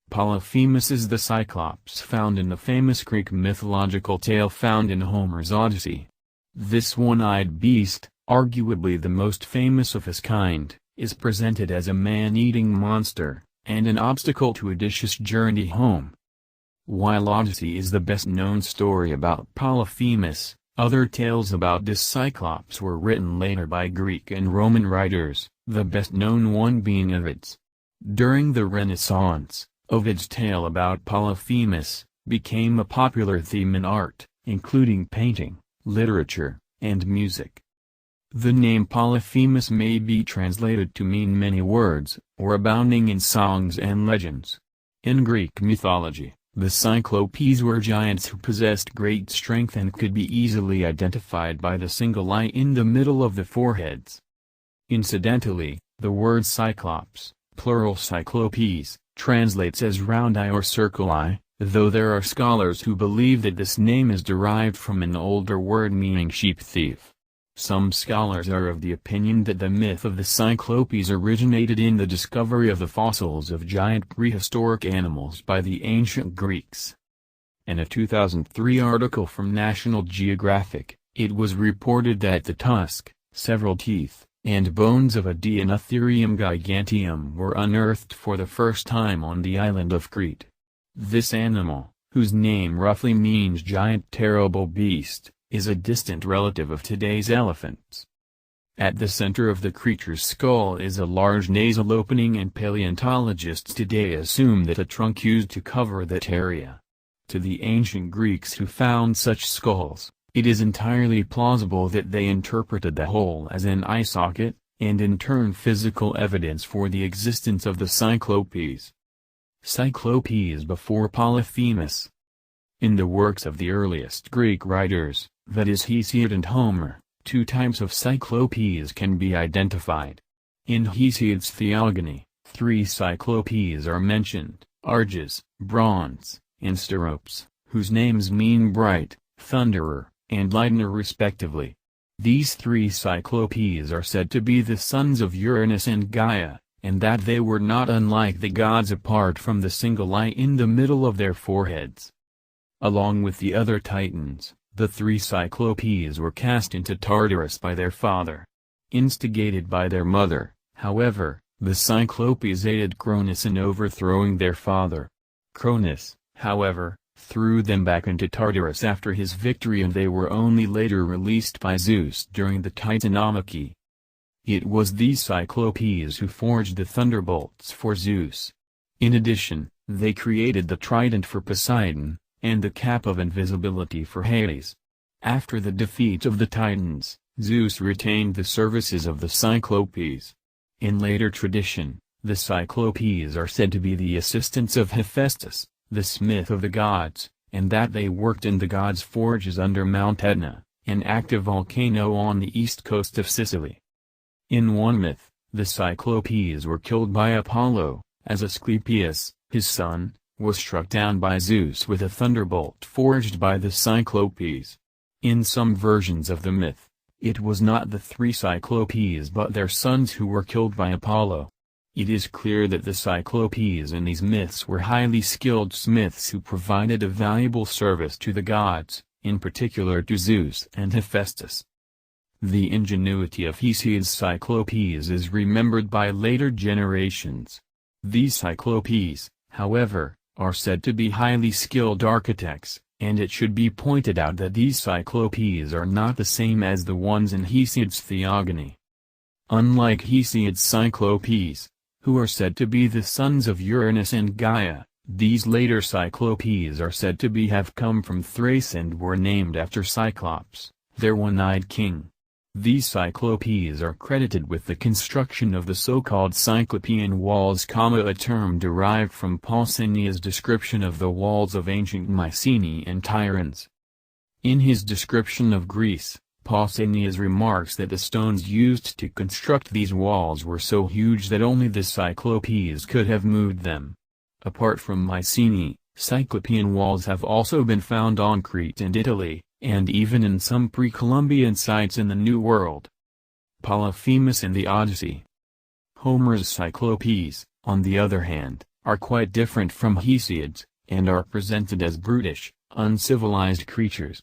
Polyphemus is the Cyclops found in the famous Greek mythological tale found in Homer's Odyssey. This one-eyed beast, arguably the most famous of his kind, is presented as a man-eating monster, and an obstacle to Odysseus' journey home. While Odyssey is the best-known story about Polyphemus, other tales about this Cyclops were written later by Greek and Roman writers, the best-known one being Ovid's. During the Renaissance, Ovid's tale about Polyphemus became a popular theme in art, including painting, literature, and music. The name Polyphemus may be translated to mean many words, or abounding in songs and legends. In Greek mythology, the Cyclopes were giants who possessed great strength and could be easily identified by the single eye in the middle of the foreheads. Incidentally, the word Cyclops, plural Cyclopes, translates as round eye or circle eye, though there are scholars who believe that this name is derived from an older word meaning sheep thief. Some scholars are of the opinion that the myth of the Cyclopes originated in the discovery of the fossils of giant prehistoric animals by the ancient Greeks. In a 2003 article from National Geographic, it was reported that the tusk, several teeth, and bones of a Deinotherium giganteum were unearthed for the first time on the island of Crete. This animal, whose name roughly means giant terrible beast, is a distant relative of today's elephants. At the center of the creature's skull is a large nasal opening, and paleontologists today assume that a trunk used to cover that area. To the ancient Greeks who found such skulls, it is entirely plausible that they interpreted the hole as an eye socket, and in turn physical evidence for the existence of the Cyclopes. Cyclopes before Polyphemus. In the works of the earliest Greek writers, that is Hesiod and Homer, two types of Cyclopes can be identified. In Hesiod's Theogony, three Cyclopes are mentioned, Arges, Bronze, and Steropes, whose names mean bright, thunderer, and lightner respectively. These three Cyclopes are said to be the sons of Uranus and Gaia, and that they were not unlike the gods apart from the single eye in the middle of their foreheads. Along with the other Titans, the three Cyclopes were cast into Tartarus by their father. Instigated by their mother, however, the Cyclopes aided Cronus in overthrowing their father. Cronus, however, threw them back into Tartarus after his victory, and they were only later released by Zeus during the Titanomachy. It was these Cyclopes who forged the thunderbolts for Zeus. In addition, they created the trident for Poseidon, and the cap of invisibility for Hades. After the defeat of the Titans, Zeus retained the services of the Cyclopes. In later tradition, the Cyclopes are said to be the assistants of Hephaestus, the smith of the gods, and that they worked in the gods' forges under Mount Etna, an active volcano on the east coast of Sicily. In one myth, the Cyclopes were killed by Apollo, as Asclepius, his son, was struck down by Zeus with a thunderbolt forged by the Cyclopes. In some versions of the myth, it was not the three Cyclopes but their sons who were killed by Apollo. It is clear that the Cyclopes in these myths were highly skilled smiths who provided a valuable service to the gods, in particular to Zeus and Hephaestus. The ingenuity of Hesiod's Cyclopes is remembered by later generations. These Cyclopes, however, are said to be highly skilled architects, and it should be pointed out that these Cyclopes are not the same as the ones in Hesiod's Theogony. Unlike Hesiod's Cyclopes, who are said to be the sons of Uranus and Gaia, these later Cyclopes are said to have come from Thrace and were named after Cyclops, their one-eyed king. These Cyclopes are credited with the construction of the so-called Cyclopean walls, a term derived from Pausanias' description of the walls of ancient Mycenae and Tiryns. In his description of Greece, Pausanias remarks that the stones used to construct these walls were so huge that only the Cyclopes could have moved them. Apart from Mycenae, Cyclopean walls have also been found on Crete and Italy, and even in some pre-Columbian sites in the New World. Polyphemus in the Odyssey. Homer's Cyclopes, on the other hand, are quite different from Hesiod's, and are presented as brutish, uncivilized creatures.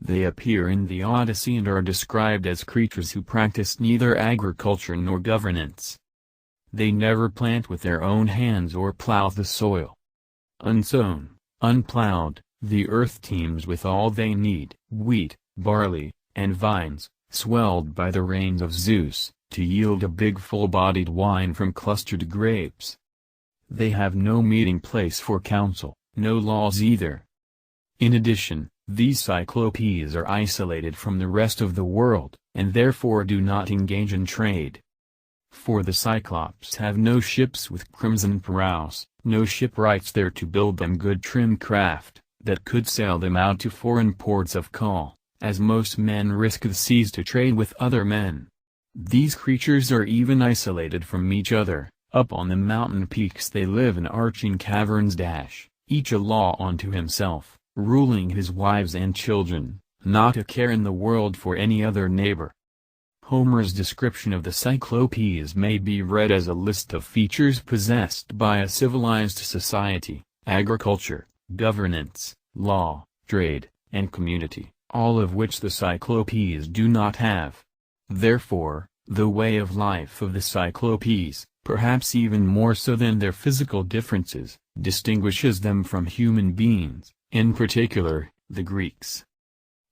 They appear in the Odyssey and are described as creatures who practice neither agriculture nor governance. They never plant with their own hands or plow the soil. Unsown, unplowed, the earth teems with all they need, wheat, barley, and vines, swelled by the rains of Zeus, to yield a big full-bodied wine from clustered grapes. They have no meeting place for council, no laws either. In addition, these Cyclopes are isolated from the rest of the world, and therefore do not engage in trade. For the Cyclops have no ships with crimson prows, no shipwrights there to build them good trim craft, that could sail them out to foreign ports of call, as most men risk the seas to trade with other men. These creatures are even isolated from each other, up on the mountain peaks they live in arching caverns, each a law unto himself, ruling his wives and children, not a care in the world for any other neighbor. Homer's description of the Cyclopes may be read as a list of features possessed by a civilized society: agriculture, governance, law, trade, and community, all of which the Cyclopes do not have. Therefore, the way of life of the Cyclopes, perhaps even more so than their physical differences, distinguishes them from human beings, in particular, the Greeks.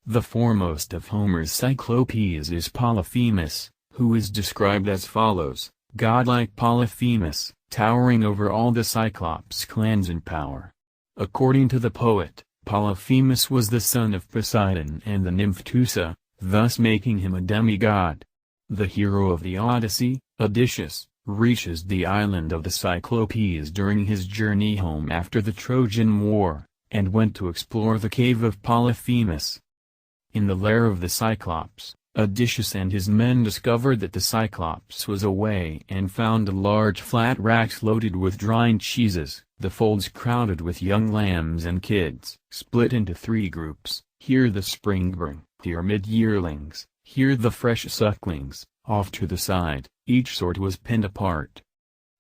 The foremost of Homer's Cyclopes is Polyphemus, who is described as follows: godlike Polyphemus, towering over all the Cyclops clans in power. According to the poet, Polyphemus was the son of Poseidon and the nymph Teusa, thus making him a demigod. The hero of the Odyssey, Odysseus, reaches the island of the Cyclopes during his journey home after the Trojan War, and went to explore the cave of Polyphemus. In the lair of the Cyclops, Odysseus and his men discovered that the Cyclops was away and found large flat racks loaded with drying cheeses, the folds crowded with young lambs and kids, split into 3 groups, here the springborn, here mid-yearlings, here the fresh sucklings. Off to the side, each sort was pinned apart.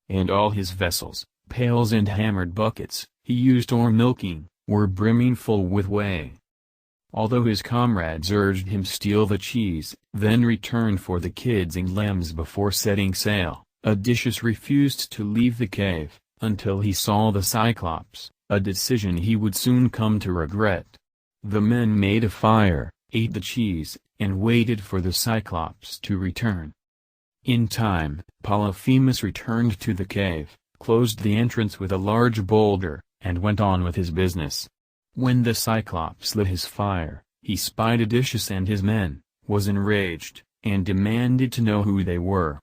And all his vessels, pails and hammered buckets, he used for milking, were brimming full with whey. Although his comrades urged him steal the cheese, then return for the kids and lambs before setting sail, Odysseus refused to leave the cave, until he saw the Cyclops, a decision he would soon come to regret. The men made a fire, ate the cheese, and waited for the Cyclops to return. In time, Polyphemus returned to the cave, closed the entrance with a large boulder, and went on with his business. When the Cyclops lit his fire, he spied Odysseus and his men, was enraged, and demanded to know who they were.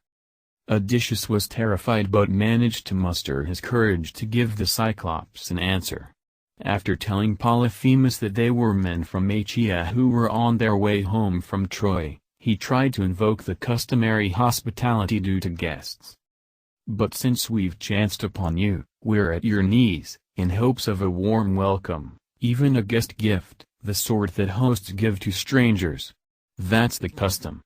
Odysseus was terrified but managed to muster his courage to give the Cyclops an answer. After telling Polyphemus that they were men from Achaea who were on their way home from Troy, he tried to invoke the customary hospitality due to guests. "But since we've chanced upon you, we're at your knees, in hopes of a warm welcome, even a guest gift, the sort that hosts give to strangers. That's the custom.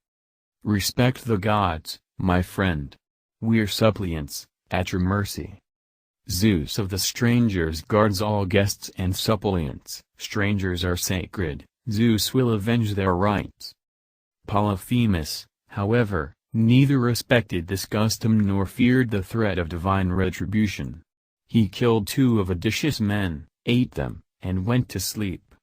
Respect the gods, my friend. We're suppliants, at your mercy. Zeus of the strangers guards all guests and suppliants. Strangers are sacred, Zeus will avenge their rights." Polyphemus, however, neither respected this custom nor feared the threat of divine retribution. He killed 2 of Odysseus' men, ate them, and went to sleep.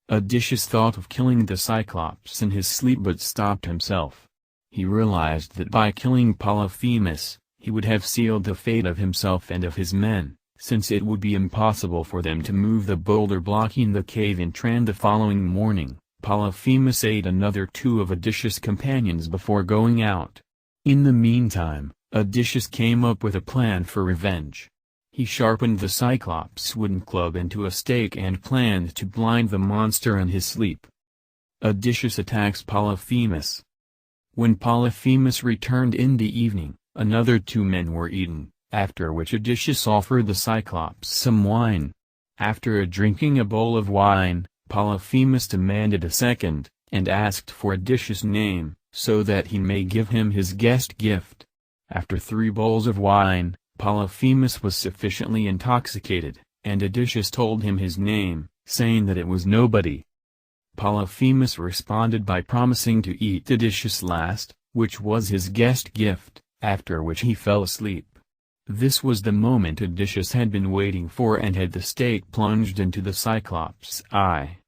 Odysseus thought of killing the Cyclops in his sleep but stopped himself. He realized that by killing Polyphemus, he would have sealed the fate of himself and of his men, since it would be impossible for them to move the boulder blocking the cave in Tran. The following morning, Polyphemus ate another 2 of Odysseus' companions before going out. In the meantime, Odysseus came up with a plan for revenge. He sharpened the Cyclops' wooden club into a stake and planned to blind the monster in his sleep. Odysseus attacks Polyphemus. When Polyphemus returned in the evening, another 2 men were eaten, after which Odysseus offered the Cyclops some wine. After drinking a bowl of wine, Polyphemus demanded a second, and asked for Odysseus' name, so that he may give him his guest gift. After 3 bowls of wine, Polyphemus was sufficiently intoxicated, and Odysseus told him his name, saying that it was nobody. Polyphemus responded by promising to eat Odysseus last, which was his guest gift, after which he fell asleep. This was the moment Odysseus had been waiting for and had the stake plunged into the Cyclops' eye.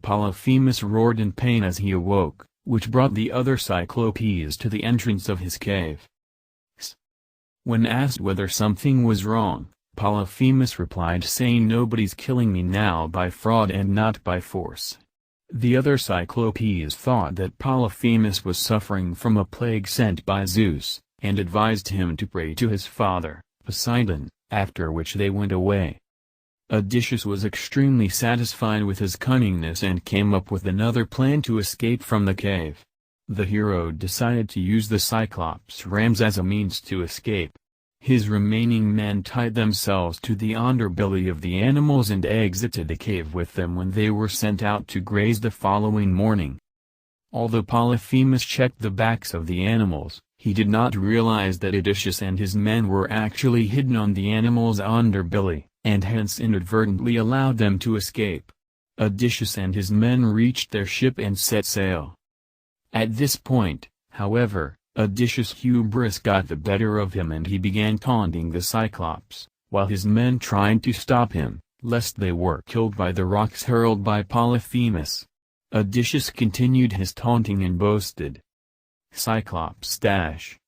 Polyphemus roared in pain as he awoke, which brought the other Cyclopes to the entrance of his cave. When asked whether something was wrong, Polyphemus replied saying nobody's killing me now by fraud and not by force. The other Cyclopes thought that Polyphemus was suffering from a plague sent by Zeus, and advised him to pray to his father, Poseidon, after which they went away. Odysseus was extremely satisfied with his cunningness and came up with another plan to escape from the cave. The hero decided to use the Cyclops' rams as a means to escape. His remaining men tied themselves to the underbelly of the animals and exited the cave with them when they were sent out to graze the following morning. Although Polyphemus checked the backs of the animals, he did not realize that Odysseus and his men were actually hidden on the animals' underbelly, and hence inadvertently allowed them to escape. Odysseus and his men reached their ship and set sail. At this point, however, Odysseus' hubris got the better of him and he began taunting the Cyclops, while his men tried to stop him, lest they were killed by the rocks hurled by Polyphemus. Odysseus continued his taunting and boasted, "Cyclops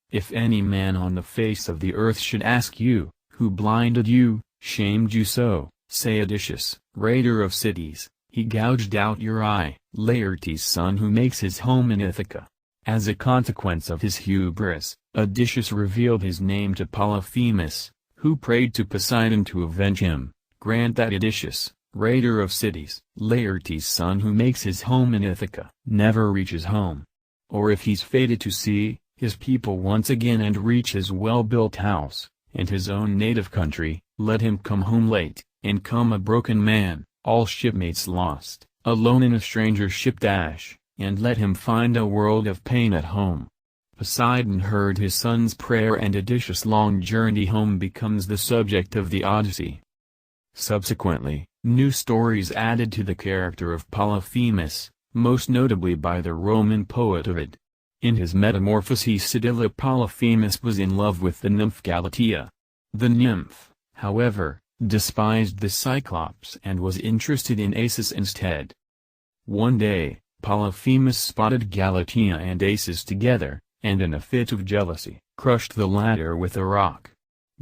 if any man on the face of the earth should ask you, who blinded you, shamed you so, say Odysseus, raider of cities, he gouged out your eye, Laertes' son who makes his home in Ithaca." As a consequence of his hubris, Odysseus revealed his name to Polyphemus, who prayed to Poseidon to avenge him. "Grant that Odysseus, raider of cities, Laertes' son who makes his home in Ithaca, never reaches home. Or if he's fated to see his people once again and reach his well-built house, and his own native country, let him come home late, and come a broken man, all shipmates lost, alone in a stranger's ship and let him find a world of pain at home." Poseidon heard his son's prayer and Odysseus' long journey home becomes the subject of the Odyssey. Subsequently, new stories added to the character of Polyphemus, most notably by the Roman poet Ovid. In his Metamorphoses Sibylla Polyphemus was in love with the nymph Galatea. The nymph, however, despised the Cyclops and was interested in Acis instead. One day, Polyphemus spotted Galatea and Acis together, and in a fit of jealousy, crushed the latter with a rock.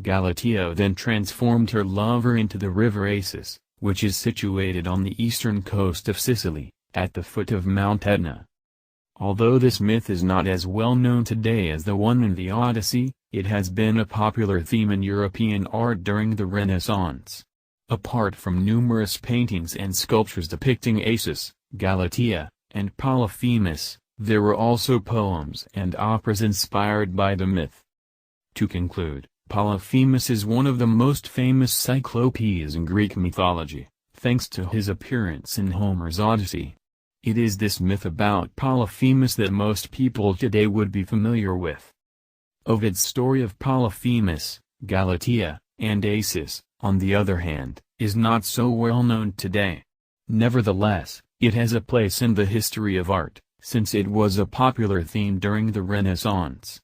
Galatea then transformed her lover into the river Acis, which is situated on the eastern coast of Sicily, at the foot of Mount Etna. Although this myth is not as well known today as the one in the Odyssey, it has been a popular theme in European art during the Renaissance. Apart from numerous paintings and sculptures depicting Acis, Galatea, and Polyphemus, there were also poems and operas inspired by the myth. To conclude, Polyphemus is one of the most famous Cyclopes in Greek mythology, thanks to his appearance in Homer's Odyssey. It is this myth about Polyphemus that most people today would be familiar with. Ovid's story of Polyphemus, Galatea, and Acis, on the other hand, is not so well known today. Nevertheless, it has a place in the history of art, since it was a popular theme during the Renaissance.